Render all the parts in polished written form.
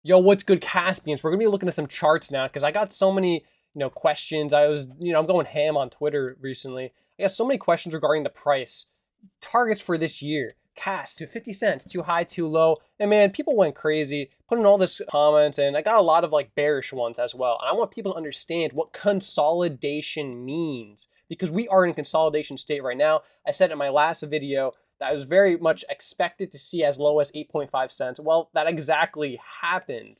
Yo, what's good, Caspians? We're gonna be looking at some charts now because I got so many, questions. I'm going ham on Twitter recently. I got so many questions regarding the price targets for this year. Cast to 50 cents, too high, too low. And man, people went crazy putting all this comments, and I got a lot of like bearish ones as well. And I want people to understand what consolidation means because we are in consolidation state right now. I said in my last video that I was very much expected to see as low as 8.5 cents. Well, that exactly happened.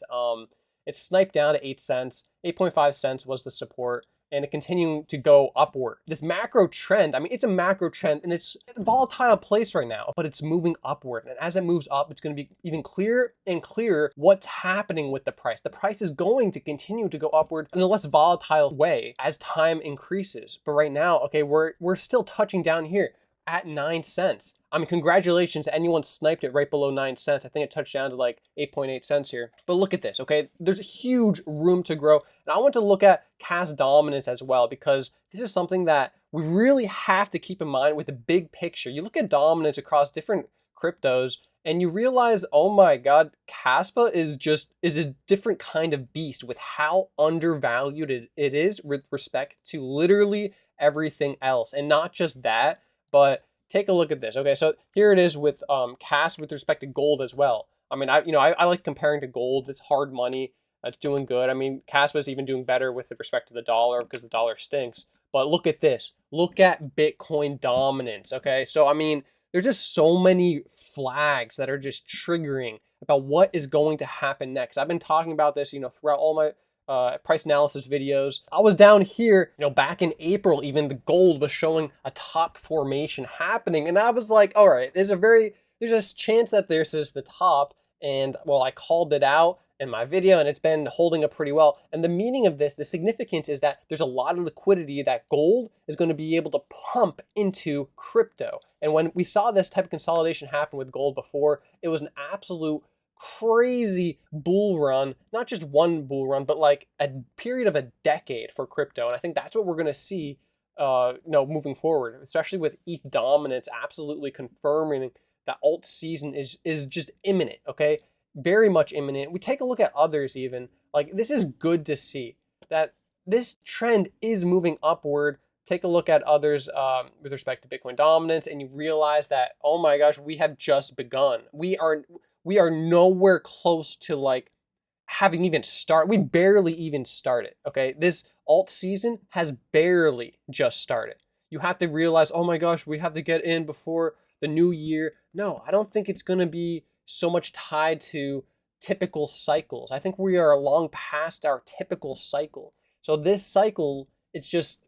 It sniped down to 8 cents. 8.5 cents was the support, and it continuing to go upward. This macro trend, I mean, it's a macro trend and it's a volatile place right now, but it's moving upward. And as it moves up, it's going to be even clearer and clearer what's happening with the price. The price is going to continue to go upward in a less volatile way as time increases. But right now, okay, we're still touching down here at 9 cents. I mean, congratulations to anyone sniped it right below 9 cents. I think it touched down to like 8.8 cents here. But look at this, okay? There's a huge room to grow. And I want to look at cash dominance as well, because this is something that we really have to keep in mind with the big picture. You look at dominance across different cryptos and you realize, oh my God, Kaspa is a different kind of beast with how undervalued it is with respect to literally everything else. And not just that, but take a look at this. Okay, so here it is with cash with respect to gold as well. I mean, I like comparing to gold. It's hard money. It's doing good. I mean, Kaspa is even doing better with respect to the dollar because the dollar stinks. But look at this. Look at Bitcoin dominance. Okay, so I mean, there's just so many flags that are just triggering about what is going to happen next. I've been talking about this, throughout all my price analysis videos. I was down here, back in April, even the gold was showing a top formation happening. And I was like, all right, there's a chance that this is the top. And well, I called it out in my video and it's been holding up pretty well. And the meaning of this, the significance is that there's a lot of liquidity that gold is going to be able to pump into crypto. And when we saw this type of consolidation happen with gold before, it was an absolute crazy bull run, not just one bull run, but like a period of a decade for crypto. And I think that's what we're going to see, moving forward, especially with ETH dominance absolutely confirming that alt season is just imminent. Okay, very much imminent. We take a look at others even. Like, this is good to see that this trend is moving upward. Take a look at others with respect to Bitcoin dominance, and you realize that, oh my gosh, we have just begun. We are nowhere close to like having even start. We barely even started. Okay, this alt season has barely just started. You have to realize, oh my gosh, we have to get in before the new year. No, I don't think it's going to be so much tied to typical cycles. I think we are long past our typical cycle. So this cycle, it's just,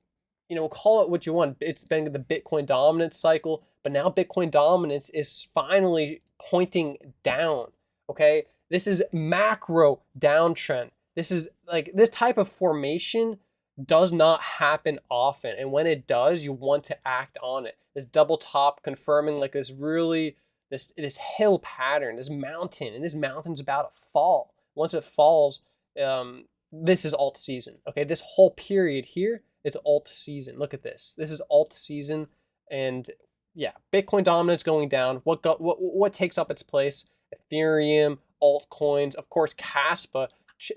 call it what you want. It's been the Bitcoin dominance cycle, but now Bitcoin dominance is finally pointing down. Okay, this is macro downtrend. This is like, this type of formation does not happen often, and when it does, you want to act on it. This double top confirming like this really this hill pattern, this mountain, and this mountain's about to fall. Once it falls, this is alt season. Okay, this whole period here is alt season. Look at this. This is alt season, and yeah, Bitcoin dominance going down. What takes up its place? Ethereum, altcoins, of course, Kaspa.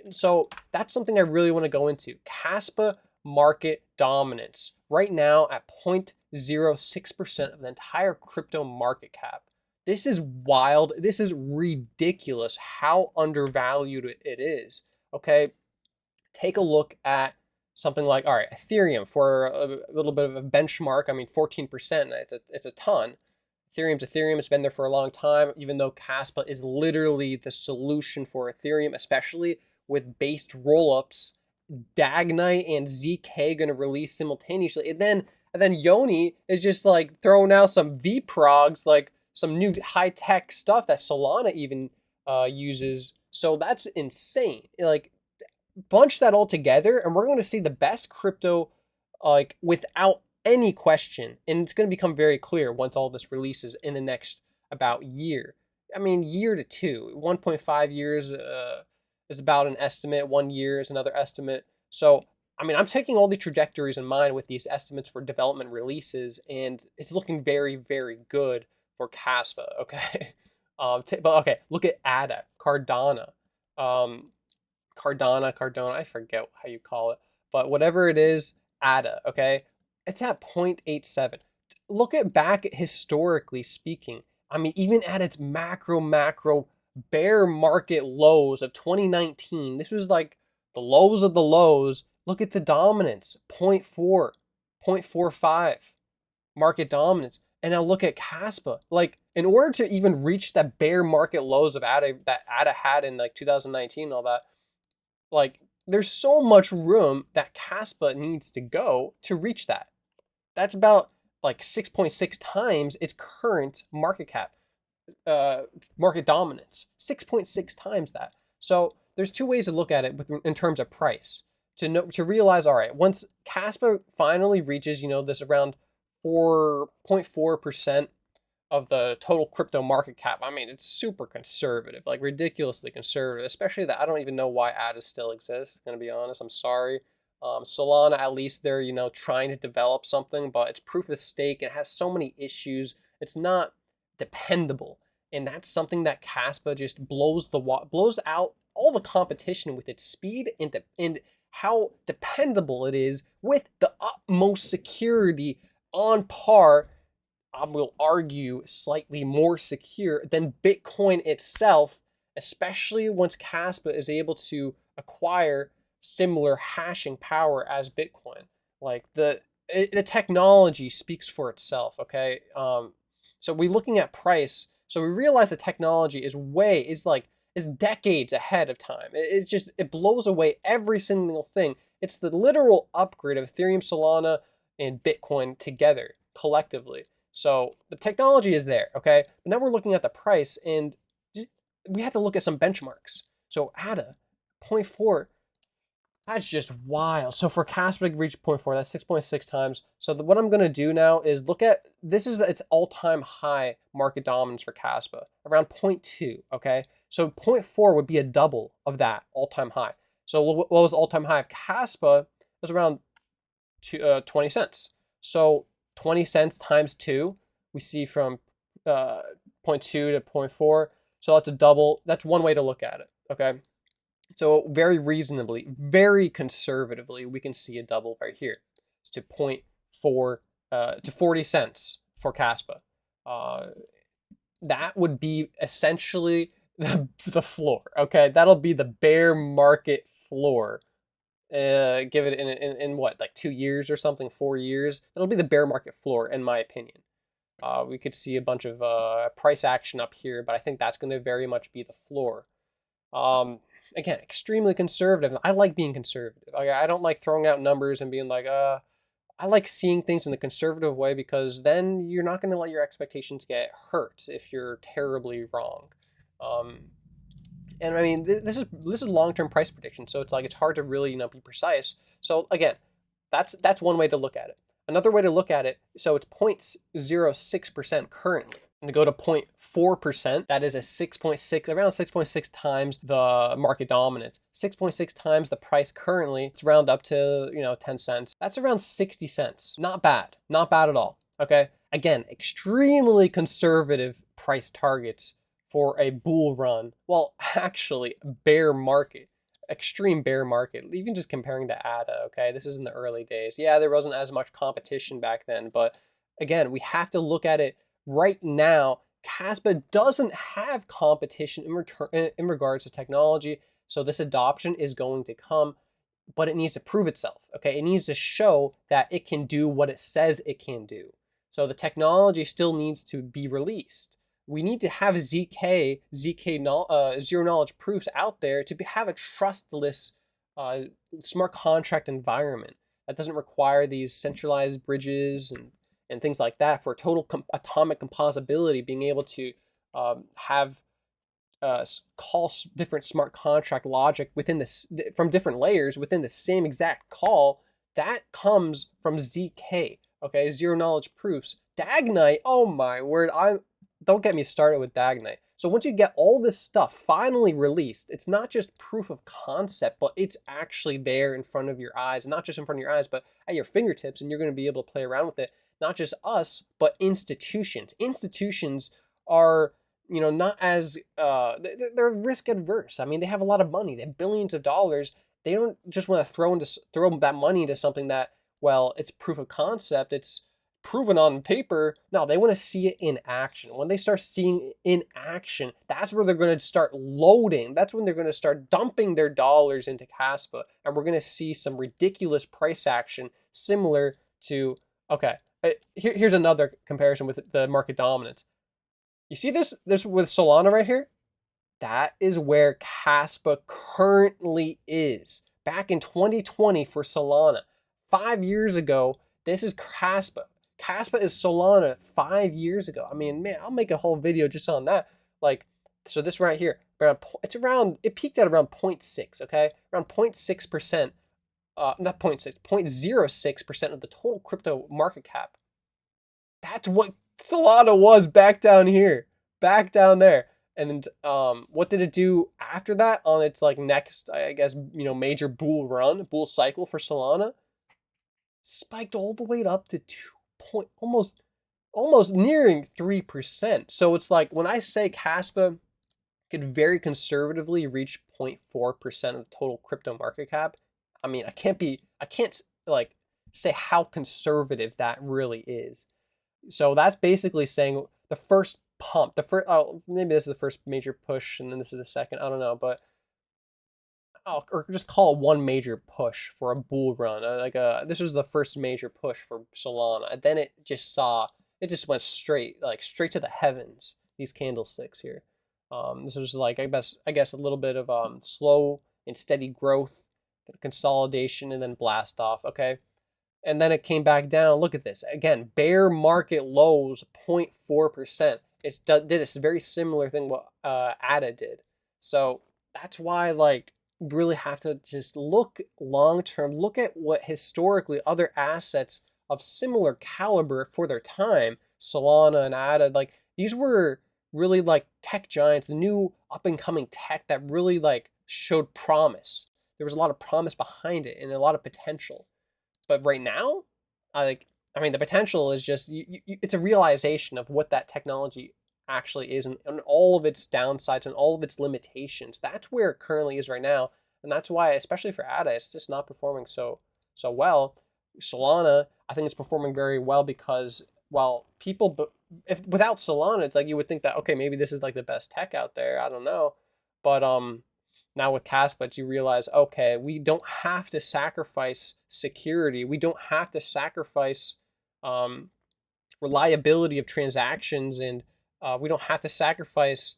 So that's something I really want to go into. Kaspa market dominance right now at 0.06% of the entire crypto market cap. This is wild. This is ridiculous how undervalued it is. Okay, take a look at something like, all right, Ethereum for a little bit of a benchmark. I mean, 14%. It's a ton. Ethereum's Ethereum. It's been there for a long time, even though Kaspa is literally the solution for Ethereum, especially with based rollups. Dagnite and ZK going to release simultaneously. And then Yoni is just like throwing out some VProgs, like some new high-tech stuff that Solana even uses. So that's insane. Like, bunch that all together and we're going to see the best crypto, like, without any question. And it's going to become very clear once all this releases in the next about year. I mean, year to two. 1.5 years is about an estimate. 1 year is another estimate. So, I mean, I'm taking all the trajectories in mind with these estimates for development releases, and it's looking very, very good for Kaspa. Okay. But okay, look at ADA, Cardano. um, Cardano, I forget how you call it, but whatever it is, ADA, okay? It's at 0.87. Look at back historically speaking. I mean, even at its macro bear market lows of 2019, this was like the lows of the lows. Look at the dominance, 0.4, 0.45 market dominance. And now look at Kaspa. Like, in order to even reach that bear market lows of ADA that ADA had in like 2019 and all that, like, there's so much room that Kaspa needs to go to reach that. That's about like 6.6 times its current market cap, market dominance. 6.6 times that. So there's two ways to look at it in terms of price. To realize, all right, once Kaspa finally reaches, this around 4.4% of the total crypto market cap. I mean, it's super conservative, like ridiculously conservative, especially that I don't even know why ADA still exists. Gonna be honest, I'm sorry. Solana, at least they're, trying to develop something, but it's proof of stake. It has so many issues. It's not dependable. And that's something that Kaspa just blows out all the competition with its speed and how dependable it is with the utmost security on par, I will argue, slightly more secure than Bitcoin itself, especially once Kaspa is able to acquire similar hashing power as Bitcoin. Like the technology speaks for itself. Okay, so we're looking at price. So we realize the technology is decades ahead of time. It blows away every single thing. It's the literal upgrade of Ethereum, Solana, and Bitcoin together collectively. So the technology is there, okay? But now we're looking at the price, and we have to look at some benchmarks. So ADA, zero point 0.4, that's just wild. So for Kaspa to reach 0 0.4, that's 6.6 times. So what I'm going to do now is look at, this is its all-time high market dominance for Kaspa, around 0.2, okay? So 0.4 would be a double of that all-time high. So what was all-time high of Kaspa? It was around 20 cents. So 20 cents times 2, we see from 0.2 to 0.4. So that's a double. That's one way to look at it, okay? So very reasonably, very conservatively, we can see a double right here. It's to 0.4 to 40 cents for Kaspa. That would be essentially the floor, okay? That'll be the bear market floor. Give it in what, like 2 years or something, 4 years. That'll be the bear market floor, in my opinion. We could see a bunch of price action up here, but I think that's going to very much be the floor. Again, extremely conservative. I like being conservative. I don't like throwing out numbers and being like, I like seeing things in a conservative way, because then you're not going to let your expectations get hurt if you're terribly wrong. And I mean, this is long-term price prediction, so it's hard to really be precise. So again, that's one way to look at it. Another way to look at it, so it's 0.06% currently. And to go to 0.4%, that is a 6.6, around 6.6 times the market dominance. 6.6 times the price currently. It's round up to 10 cents. That's around 60 cents. Not bad. Not bad at all. Okay. Again, extremely conservative price targets for a bull run. Well, actually, bear market. Extreme bear market, even just comparing to ADA, okay? This is in the early days. Yeah, there wasn't as much competition back then, but again, we have to look at it right now. Kaspa doesn't have competition in regards to technology, so this adoption is going to come, but it needs to prove itself, okay? It needs to show that it can do what it says it can do. So the technology still needs to be released. We need to have ZK zero knowledge proofs out there to have a trustless smart contract environment that doesn't require these centralized bridges and things like that for total atomic composability, being able to have call different smart contract logic within this from different layers within the same exact call. That comes from ZK, okay, zero knowledge proofs. Dagnite, oh my word, don't get me started with Dagnite. So once you get all this stuff finally released, it's not just proof of concept, but it's actually there in front of your eyes. Not just in front of your eyes, but at your fingertips, and you're going to be able to play around with it. Not just us, but institutions. Institutions are not as they're risk adverse. I mean, they have a lot of money. They have billions of dollars. They don't just want to throw that money into something that, well, it's proof of concept. It's proven on paper. No, they want to see it in action. When they start seeing it in action, that's where they're going to start loading. That's when they're going to start dumping their dollars into Kaspa, and we're going to see some ridiculous price action similar to, okay, here's another comparison with the market dominance. You see this with Solana right here? That is where Kaspa currently is. Back in 2020 for Solana. 5 years ago, this is Kaspa. Kaspa is Solana 5 years ago. I mean, man, I'll make a whole video just on that. Like, so this right here, it peaked at around 0.6, okay? Around 0.6%, not 0.6, 0.06% of the total crypto market cap. That's what Solana was back down here, back down there. And what did it do after that on its like next, I guess, major bull cycle for Solana? Spiked all the way up to almost nearing 3%. So it's like when I say Kaspa could very conservatively reach 0.4% of the total crypto market cap, I mean, I can't like say how conservative that really is. So that's basically saying the first pump, maybe this is the first major push and then this is the second, I don't know, but or just call it one major push for a bull run. This was the first major push for Solana, and then it just went straight to the heavens. These candlesticks here. This was like I guess a little bit of slow and steady growth, consolidation, and then blast off. Okay. And then it came back down. Look at this. Again, bear market lows, 0.4%. It did a very similar thing what ADA did. So that's why, like, really have to just look long term, look at what historically other assets of similar caliber for their time, Solana and ADA, like, these were really like tech giants, the new up and coming tech that really like showed promise. There was a lot of promise behind it and a lot of potential. But right now, the potential is just it's a realization of what that technology actually is and all of its downsides and all of its limitations. That's where it currently is right now, and that's why, especially for ADA, it's just not performing so well. Solana, I think it's performing very well because, well, if without Solana, it's like you would think that, okay, maybe this is like the best tech out there. I don't know, but now with Kaspa, you realize, okay, we don't have to sacrifice security. We don't have to sacrifice reliability of transactions, and we don't have to sacrifice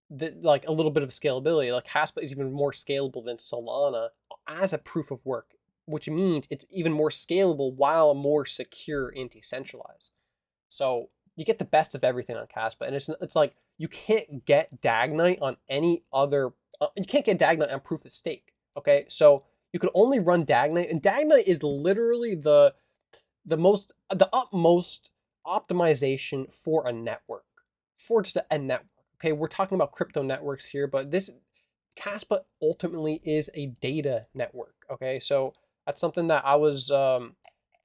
like a little bit of scalability. Like Kaspa is even more scalable than Solana as a proof of work, which means it's even more scalable while more secure and decentralized. So you get the best of everything on Kaspa, and it's like you can't get Dagnite on any other. You can't get Dagnite on proof of stake. Okay, so you could only run Dagnite, and Dagnite is literally the utmost optimization for a network, for just a network. Okay, we're talking about crypto networks here, but this Kaspa ultimately is a data network. Okay, so that's something that I was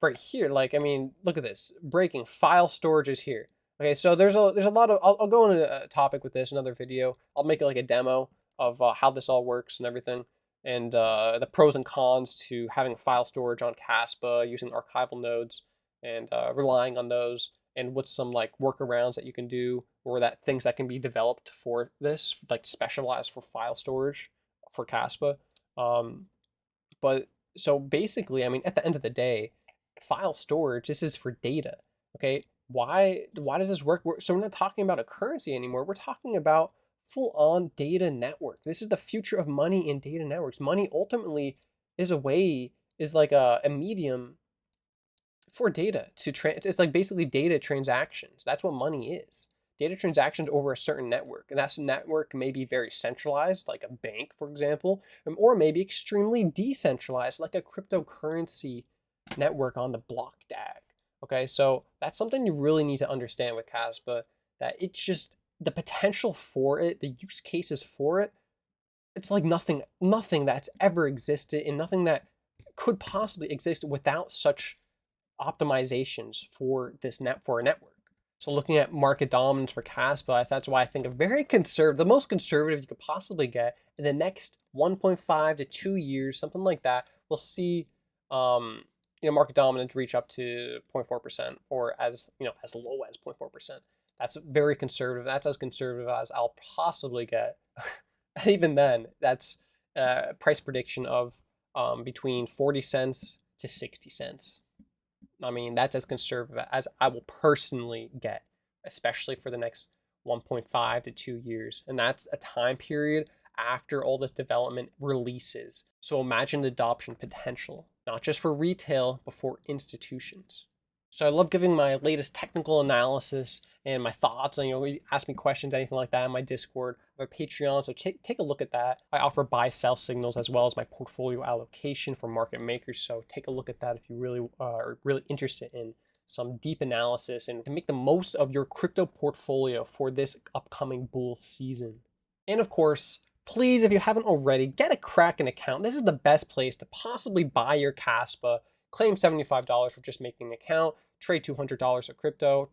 right here. Like, I mean, look at this. Breaking file storage is here. Okay, so there's a lot of, I'll go into a topic with this, another video. I'll make it like a demo of how this all works and everything, and the pros and cons to having file storage on Kaspa, using archival nodes, and relying on those, and what's some like workarounds that you can do, or that things that can be developed for this, like specialized for file storage for Kaspa. But so basically, I mean, at the end of the day, file storage, this is for data. Okay, why does this work? So we're not talking about a currency anymore. We're talking about full-on data network. This is the future of money in data networks. Money ultimately is like a medium for data it's like basically data transactions. That's what money is. Data transactions over a certain network, and that network may be very centralized, like a bank, for example, or maybe extremely decentralized, like a cryptocurrency network on the block DAG. Okay, so that's something you really need to understand with Kaspa, that it's just the potential for it, the use cases for it, it's like nothing that's ever existed, and nothing that could possibly exist without such optimizations for a network. So looking at market dominance for Kaspa, that's why I think a very conservative, the most conservative you could possibly get in the next 1.5 to 2 years, something like that, we'll see market dominance reach up to 0.4% or as low as 0.4%. That's very conservative. That's as conservative as I'll possibly get. And even then, that's price prediction of between 40 cents to 60 cents. I mean, that's as conservative as I will personally get, especially for the next 1.5 to 2 years. And that's a time period after all this development releases. So imagine the adoption potential, not just for retail, but for institutions. So I love giving my latest technical analysis and my thoughts. And you ask me questions, anything like that in my Discord, my Patreon. So take a look at that. I offer buy sell signals as well as my portfolio allocation for market makers. So take a look at that if you really are really interested in some deep analysis and to make the most of your crypto portfolio for this upcoming bull season. And of course, please, if you haven't already, get a Kraken account. This is the best place to possibly buy your Kaspa, claim $75 for just making an account, trade $200 of crypto,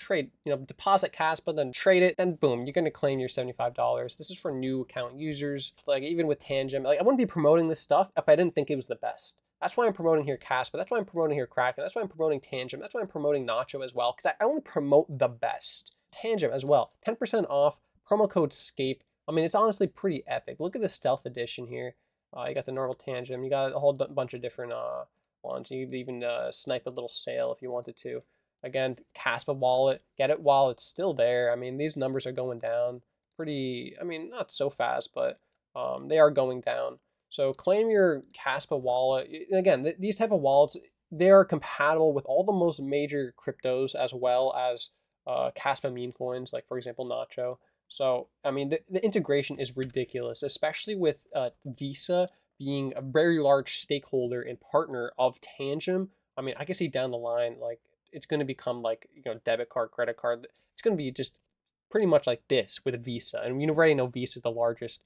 deposit Kaspa, then trade it, then boom, you're going to claim your $75. This is for new account users. Like even with Tangent, I wouldn't be promoting this stuff if I didn't think it was the best. That's why I'm promoting here Kaspa. That's why I'm promoting here Kraken. That's why I'm promoting Tangent. That's why I'm promoting Nacho as well, because I only promote the best. Tangent as well, 10% off, promo code Scape. I mean, it's honestly pretty epic. Look at the stealth edition here. You got the normal Tangent. You got a whole bunch of different ones. You could even snipe a little sale if you wanted to. Again, Kaspa wallet, get it while it's still there. I mean, these numbers are going down pretty, not so fast, but they are going down. So claim your Kaspa wallet. Again, these type of wallets, they are compatible with all the most major cryptos as well as Kaspa meme coins, like for example, Nacho. So, I mean, the integration is ridiculous, especially with Visa being a very large stakeholder and partner of Tangent. I mean, I can see down the line, like, it's going to become like, debit card, credit card. It's going to be just pretty much like this with Visa. And we already know Visa is the largest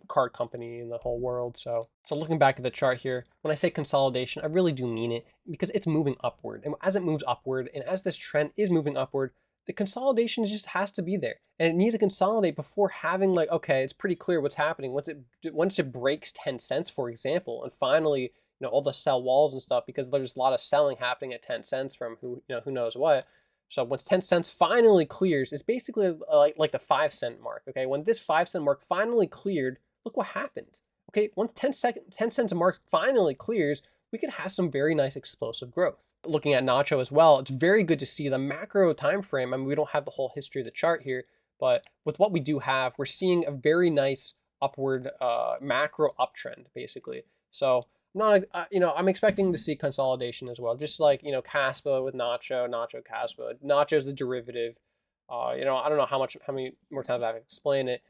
card company in the whole world. So looking back at the chart here, when I say consolidation, I really do mean it because it's moving upward. And as it moves upward, and as this trend is moving upward, the consolidation just has to be there, and it needs to consolidate before having like, okay, it's pretty clear what's happening. Once it breaks 10 cents, for example, and finally, all the sell walls and stuff, because there's a lot of selling happening at 10 cents from who knows what. So once 10 cents finally clears, it's basically like the 5 cent mark. Okay, when this 5 cent mark finally cleared, look what happened. Okay, once 10 cents mark finally clears, we could have some very nice explosive growth. Looking at Nacho as well, it's very good to see the macro time frame. I mean, we don't have the whole history of the chart here, but with what we do have, we're seeing a very nice upward macro uptrend, basically. So I'm expecting to see consolidation as well, just like Kaspa with Nacho Kaspa. Nacho's the derivative. I don't know how many more times I have to explain it.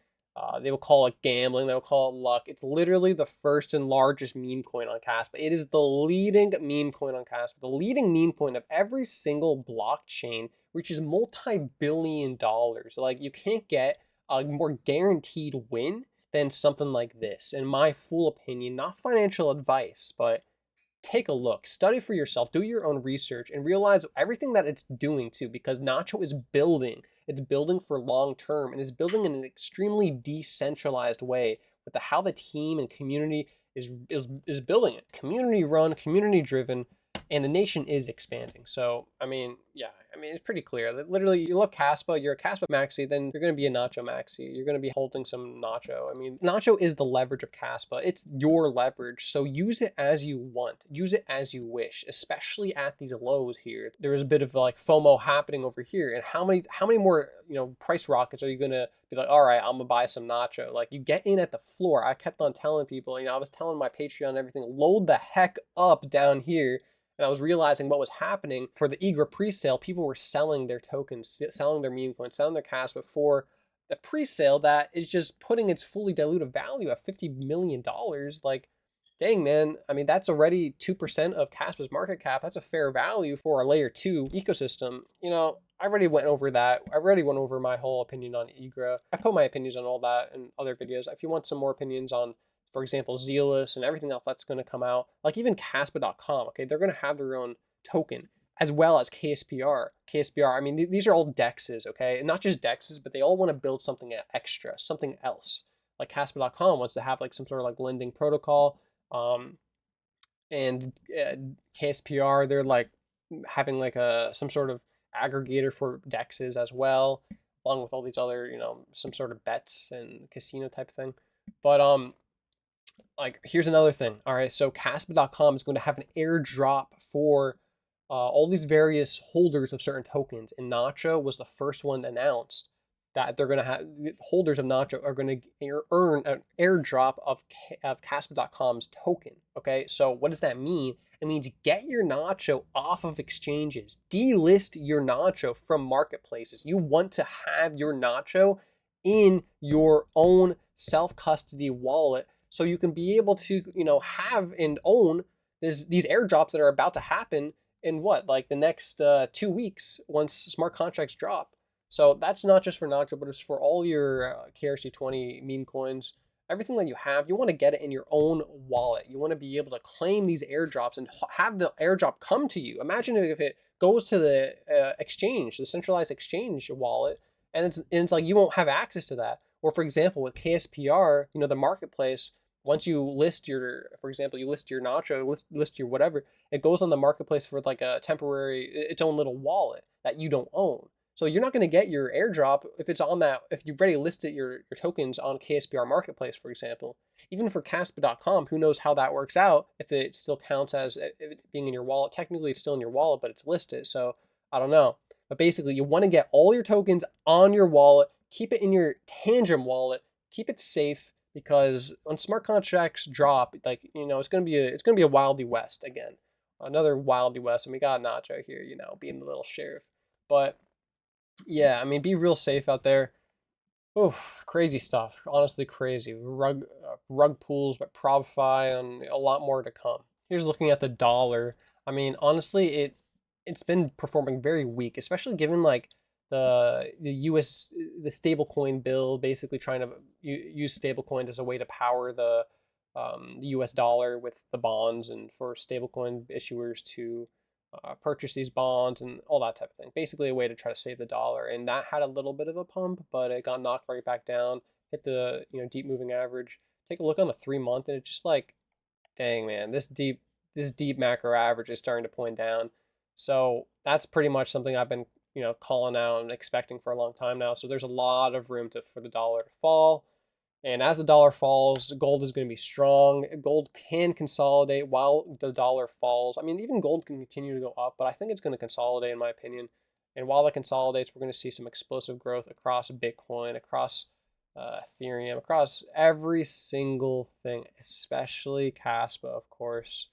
They will call it gambling. They will call it luck. It's literally the first and largest meme coin on Kaspa. It is the leading meme coin on Kaspa. The leading meme coin of every single blockchain reaches multi-billion dollars. Like, you can't get a more guaranteed win than something like this. In my full opinion, not financial advice, but take a look, study for yourself, do your own research, and realize everything that it's doing too, because Nacho is building. It's building for long term, and it's building in an extremely decentralized way with how the team and community is building it. Community run, community driven, and the nation is expanding. So, it's pretty clear. Literally, you love Kaspa, you're a Kaspa maxi, then you're going to be a Nacho maxi. You're going to be holding some Nacho. I mean, Nacho is the leverage of Kaspa. It's your leverage. So use it as you want. Use it as you wish, especially at these lows here. There is a bit of like FOMO happening over here. And how many more, price rockets are you going to be like, all right, I'm going to buy some Nacho. Like, you get in at the floor. I kept on telling people, I was telling my Patreon and everything, load the heck up down here. And I was realizing what was happening for the eager pre-sale. People were selling their tokens, selling their meme coins, selling their Kaspa for the pre-sale that is just putting its fully diluted value at $50 million. Like, dang, man. I mean, that's already 2% of Kaspa's market cap. That's a fair value for a layer 2 ecosystem. I already went over that. I already went over my whole opinion on IGRA. I put my opinions on all that in other videos. If you want some more opinions on, for example, Zealous and everything else that's going to come out, like even Kaspa.com, okay, they're going to have their own token as well as KSPR. KSPR, I mean, these are all DEXs, okay? And not just DEXs, but they all want to build something extra, something else. Like Kaspa.com wants to have like some sort of like lending protocol. And KSPR, they're like having like some sort of aggregator for DEXs as well, along with all these other, some sort of bets and casino type thing. But like here's another thing. All right, so Kaspa.com is going to have an airdrop for all these various holders of certain tokens, and Nacho was the first one announced that they're going to have holders of Nacho are going to earn an airdrop of Kaspa.com's token. Okay, so what does that mean? It means get your Nacho off of exchanges, delist your Nacho from marketplaces. You want to have your Nacho in your own self-custody wallet so you can be able to, have and own these airdrops that are about to happen in like the next 2 weeks once smart contracts drop. So that's not just for Nacho, but it's for all your KRC20 meme coins, everything that you have. You want to get it in your own wallet. You want to be able to claim these airdrops and have the airdrop come to you. Imagine if it goes to the exchange, the centralized exchange wallet, and it's like you won't have access to that. Or for example, with KSPR, the marketplace, once you list for example, you list your Nacho, list your whatever, it goes on the marketplace for like a temporary, its own little wallet that you don't own. So you're not going to get your airdrop if it's on that, if you've already listed your tokens on KSPR marketplace, for example. Even for Kaspa.com, who knows how that works out, if it still counts as it being in your wallet. Technically, it's still in your wallet, but it's listed. So I don't know. But basically, you want to get all your tokens on your wallet, keep it in your Tangent wallet, keep it safe, because when smart contracts drop, like, it's going to be a Wildy West again. Another Wildy West. And we got Nacho here, being the little sheriff. But yeah, I mean, be real safe out there. Oof, crazy stuff. Honestly, crazy. Rug pools, but Profify, and a lot more to come. Here's looking at the dollar. I mean, honestly, it's been performing very weak, especially given like the stablecoin bill, basically trying to use stablecoins as a way to power the US dollar with the bonds, and for stablecoin issuers to purchase these bonds and all that type of thing. Basically a way to try to save the dollar. And that had a little bit of a pump, but it got knocked right back down, hit the deep moving average. Take a look on the 3-month, and it's just like, dang man, this deep macro average is starting to point down. So that's pretty much something I've been calling out and expecting for a long time now. So there's a lot of room for the dollar to fall. And as the dollar falls, gold is going to be strong. Gold can consolidate while the dollar falls. I mean, even gold can continue to go up, but I think it's going to consolidate, in my opinion. And while it consolidates, we're going to see some explosive growth across Bitcoin, across Ethereum, across every single thing, especially Kaspa, of course.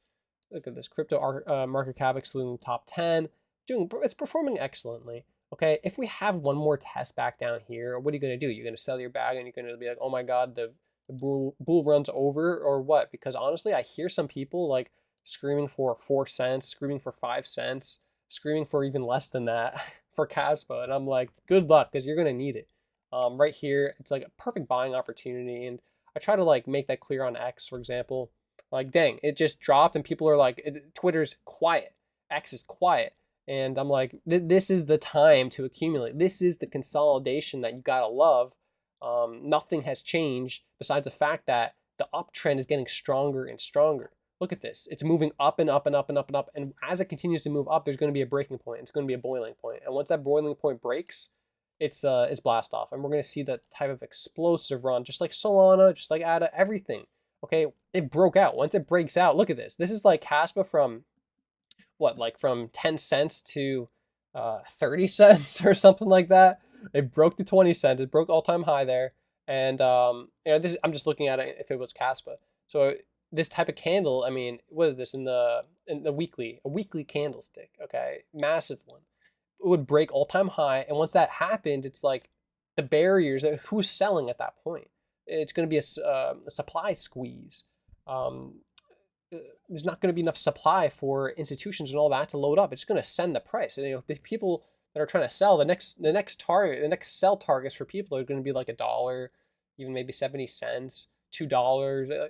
Look at this crypto market cap excluding the top 10. It's performing excellently. Okay, if we have one more test back down here, what are you going to do? You're going to sell your bag and you're going to be like, oh my God, the bull run's over, or what? Because honestly, I hear some people like screaming for 4 cents, screaming for 5 cents, screaming for even less than that for Kaspa. And I'm like, good luck, because you're going to need it. Right here, it's like a perfect buying opportunity. And I try to like make that clear on X, for example. Like, dang, it just dropped and people are like, Twitter's quiet. X is quiet. And I'm like, this is the time to accumulate. This is the consolidation that you gotta love. Nothing has changed besides the fact that the uptrend is getting stronger and stronger. Look at this. It's moving up and up and up and up and up. And as it continues to move up, there's going to be a breaking point. It's going to be a boiling point. And once that boiling point breaks, it's blast off. And we're going to see that type of explosive run, just like Solana, just like ADA, everything. Okay, it broke out. Once it breaks out, look at this. This is like Kaspa from from 10 cents to 30 cents or something like that. It broke the 20 cents. It broke all-time high there. And I'm just looking at it if it was Kaspa. So this type of candle, I mean, what is this in the weekly? A weekly candlestick, okay? Massive one. It would break all-time high, and once that happened, it's like the barriers, who's selling at that point? It's going to be a supply squeeze. There's not going to be enough supply for institutions and all that to load up. It's going to send the price. And, the people that are trying to sell, the next sell targets for people are going to be like $1, even maybe 70 cents, $2.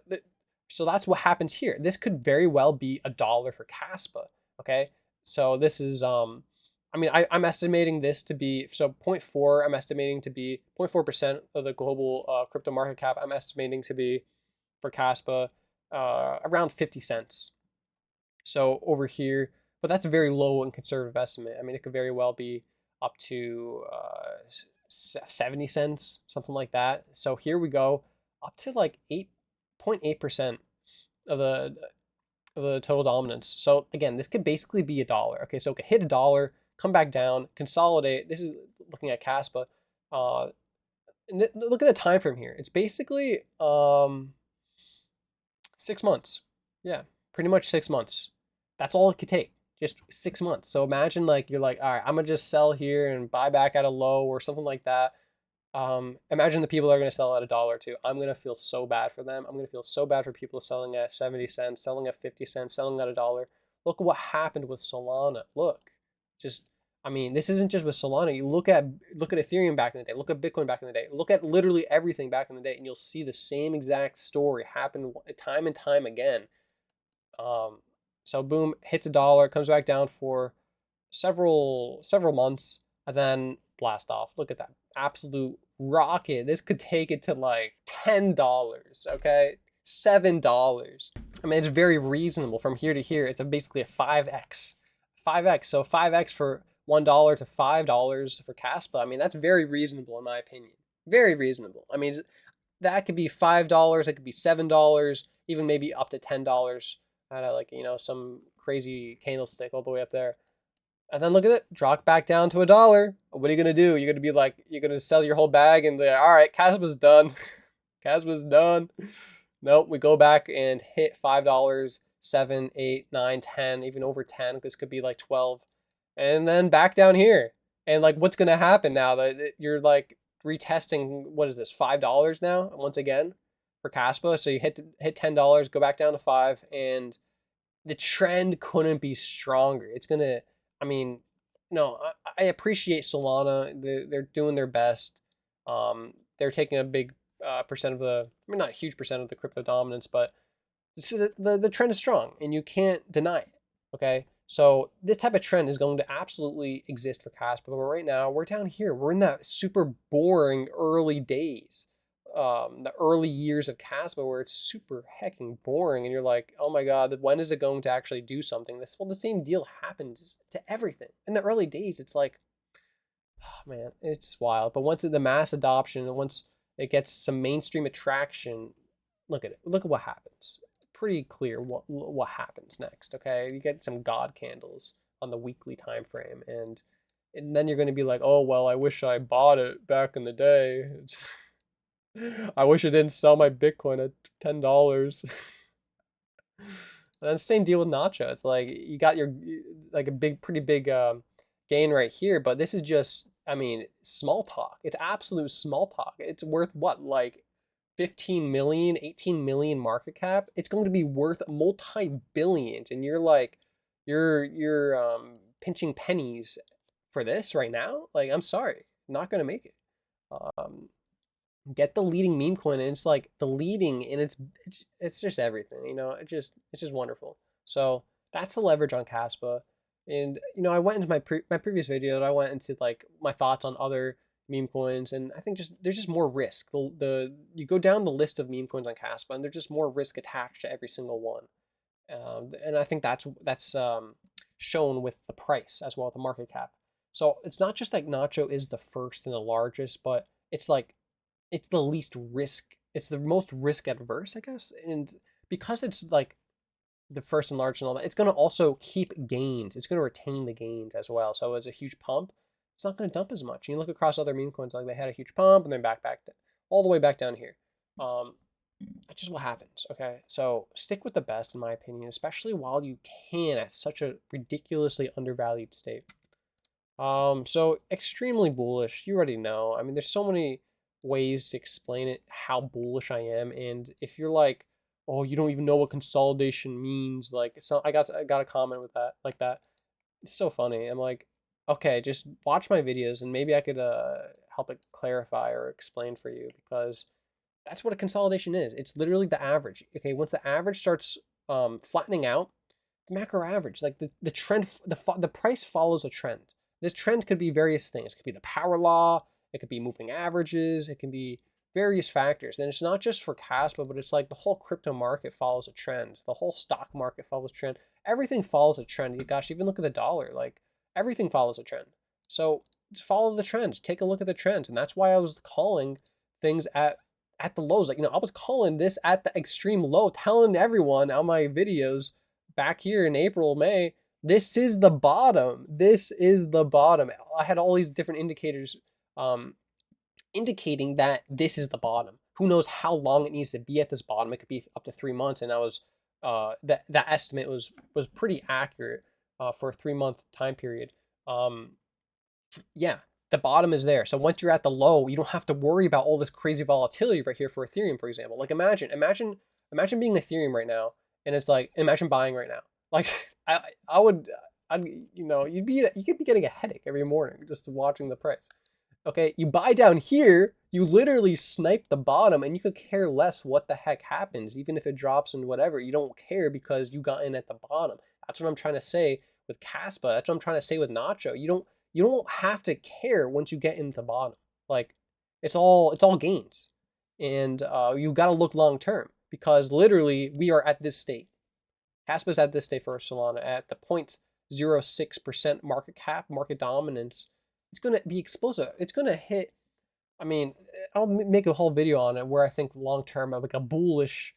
So that's what happens here. This could very well be $1 for Kaspa. Okay, So this is I mean, I'm estimating this to be, so zero point 0.4, I'm estimating to be 0.4% of the global crypto market cap. I'm estimating to be for Kaspa around 50 cents. So over here, but that's a very low and conservative estimate. I mean, it could very well be up to 70 cents, something like that. So here we go, up to like 8.8% of the total dominance. So again, this could basically be $1. Okay, so it could hit $1, come back down, consolidate. This is looking at Kaspa. And look at the time frame here. It's basically 6 months. Yeah, pretty much 6 months. That's all it could take. Just 6 months. So imagine like you're like, all right, I'm gonna just sell here and buy back at a low or something like that. Imagine the people that are gonna sell at $1 too. I'm gonna feel so bad for them. I'm gonna feel so bad for people selling at 70 cents, selling at 50 cents, selling at $1. Look at what happened with Solana. Look, just I mean, this isn't just with Solana. You look at Ethereum back in the day. Look at Bitcoin back in the day. Look at literally everything back in the day, and you'll see the same exact story happen time and time again. So boom, hits $1, comes back down for several months, and then blast off. Look at that absolute rocket. This could take it to like $10. Okay, $7. I mean, it's very reasonable from here to here. It's basically a 5x. 5x. So 5x for $1 to $5 for Kaspa. I mean, that's very reasonable in my opinion. Very reasonable. I mean, that could be $5, it could be $7, even maybe up to $10 at like, you know, some crazy candlestick all the way up there. And then look at it, drop back down to $1. What are you gonna do? You're gonna be like, you're gonna sell your whole bag and be like, all right, Kaspa's done. Kaspa's done. Nope, we go back and hit $5, 7, 8, 9, 10, even over 10. This could be like 12. And then back down here. And like, what's gonna happen now that you're like retesting? What is this? $5 now once again for Kaspa. So you hit $10, go back down to 5, and the trend couldn't be stronger. It's gonna. I mean, no, I appreciate Solana. They're doing their best. They're taking a big percent of the, I mean, not a huge percent of the crypto dominance, but the trend is strong and you can't deny it. Okay, so this type of trend is going to absolutely exist for Kaspa, but right now we're down here. We're in that super boring early days, the early years of Kaspa where it's super hecking boring, and you're like, oh my god, when is it going to actually do something? The same deal happens to everything in the early days. It's like, oh man, it's wild. But once the mass adoption, and once it gets some mainstream attraction, look at it. Look at what happens. Pretty clear what happens next. Okay, you get some god candles on the weekly time frame, and then you're going to be like, oh well, I wish I bought it back in the day. I wish I didn't sell my Bitcoin at $10. And then same deal with Nacho. It's like you got your like a pretty big gain right here, but this is just, I mean, small talk. It's absolute small talk. It's worth what, like 15 million, 18 million market cap? It's going to be worth multi-billions, and you're like, you're pinching pennies for this right now? Like, I'm sorry, not gonna make it. Get the leading meme coin, and it's like the leading, and it's just everything, you know. It's just wonderful. So that's the leverage on Kaspa. And you know, I went into my previous video, I went into like my thoughts on other meme coins, and I think there's just more risk. The you go down the list of meme coins on Kaspa, and there's just more risk attached to every single one. And I think that's shown with the price as well, the market cap. So it's not just like Nacho is the first and the largest, but it's like it's the least risk. It's the most risk adverse, I guess. And because it's like the first and largest and all that, it's going to also keep gains. It's going to retain the gains as well. So it's a huge pump. It's not going to dump as much. And you look across other meme coins, like they had a huge pump and then back all the way back down here. That's just what happens. Okay, so stick with the best, in my opinion, especially while you can at such a ridiculously undervalued state. So extremely bullish. You already know. I mean, there's so many ways to explain it, how bullish I am. And if you're like, oh, you don't even know what consolidation means, like, so I got a comment with that, like that. It's so funny. I'm like, okay, just watch my videos and maybe I could help it clarify or explain for you, because that's what a consolidation is. It's literally the average. Okay, once the average starts flattening out, the macro average, like the trend, the price follows a trend. This trend could be various things. It could be the power law. It could be moving averages. It can be various factors. And it's not just for Kaspa, but it's like the whole crypto market follows a trend. The whole stock market follows a trend. Everything follows a trend. Gosh, even look at the dollar. Like everything follows a trend. So just follow the trends. Take a look at the trends. And that's why I was calling things at the lows. Like, I was calling this at the extreme low, telling everyone on my videos back here in April, May, this is the bottom. This is the bottom. I had all these different indicators indicating that this is the bottom. Who knows how long it needs to be at this bottom? It could be up to 3 months, and I was that estimate was pretty accurate for a 3-month time period. Yeah, the bottom is there. So once you're at the low, you don't have to worry about all this crazy volatility right here for Ethereum, for example. Like imagine being Ethereum right now, and it's like imagine buying right now. Like you could be getting a headache every morning just watching the price. Okay, you buy down here, you literally snipe the bottom, and you could care less what the heck happens, even if it drops and whatever. You don't care because you got in at the bottom. That's what I'm trying to say with Kaspa. That's what I'm trying to say with Nacho. You don't have to care once you get into the bottom. Like it's all gains, and you got to look long term because literally we are at this state. Kaspa's at this state for Solana at the 0.06% market cap, market dominance. It's going to be explosive. It's going to hit, I mean, I'll make a whole video on it where I think long-term of like a bullish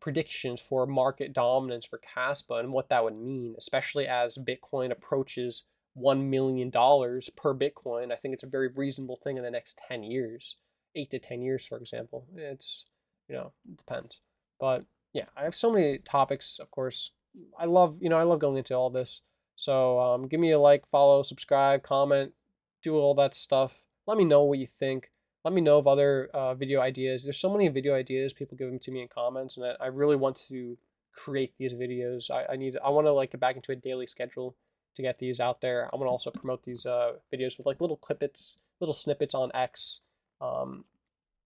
predictions for market dominance for Kaspa and what that would mean, especially as Bitcoin approaches $1 million per Bitcoin. I think it's a very reasonable thing in the next 10 years, 8 to 10 years, for example. It's, it depends. But yeah, I have so many topics, of course. I love going into all this. So give me a like, follow, subscribe, comment, do all that stuff. Let me know what you think. Let me know of other video ideas. There's so many video ideas people give them to me in comments, and I really want to create these videos. I want to like get back into a daily schedule to get these out there. I want to also promote these videos with like little snippets on X.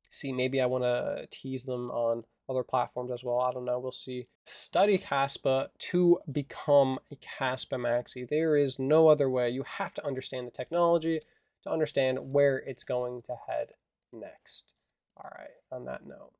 See, maybe I want to tease them on other platforms as well. I don't know. We'll see. Study Kaspa to become a Kaspa maxi. There is no other way. You have to understand the technology to understand where it's going to head next. All right. On that note.